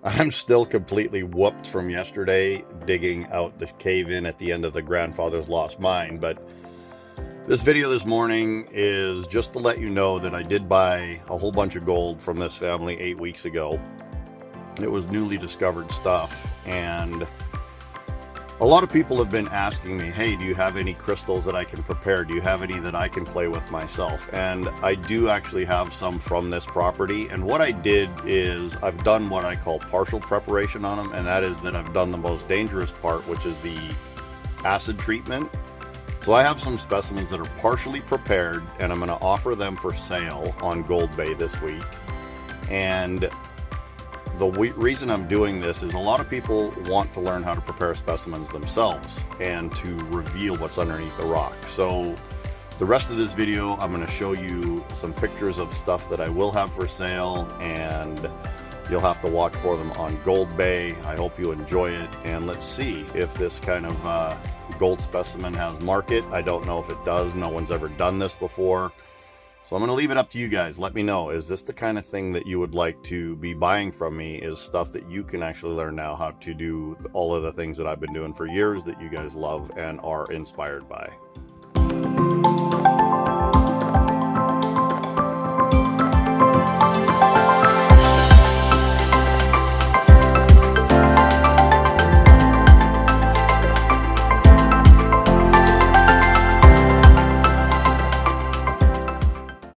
I'm still completely whooped from yesterday digging out the cave-in at the end of the grandfather's lost mine, but this video this morning is just to let you know that I did buy a whole bunch of gold from this family 8 weeks ago. It was newly discovered stuff, and a lot of people have been asking me, hey, do you have any crystals that I can prepare? Do you have any that I can play with myself? And I do actually have some from this property. And what I did is I've done what I call partial preparation on them. And that is that I've done the most dangerous part, which is the acid treatment. So I have some specimens that are partially prepared, and I'm going to offer them for sale on Gold Bay this week. And the reason I'm doing this is a lot of people want to learn how to prepare specimens themselves and to reveal what's underneath the rock. So the rest of this video, I'm going to show you some pictures of stuff that I will have for sale, and you'll have to watch for them on Gold Bay. I hope you enjoy it, and let's see if this kind of gold specimen has market. I don't know if it does. No one's ever done this before. So I'm going to leave it up to you guys. Let me know, is this the kind of thing that you would like to be buying from me? Is stuff that you can actually learn now how to do all of the things that I've been doing for years that you guys love and are inspired by.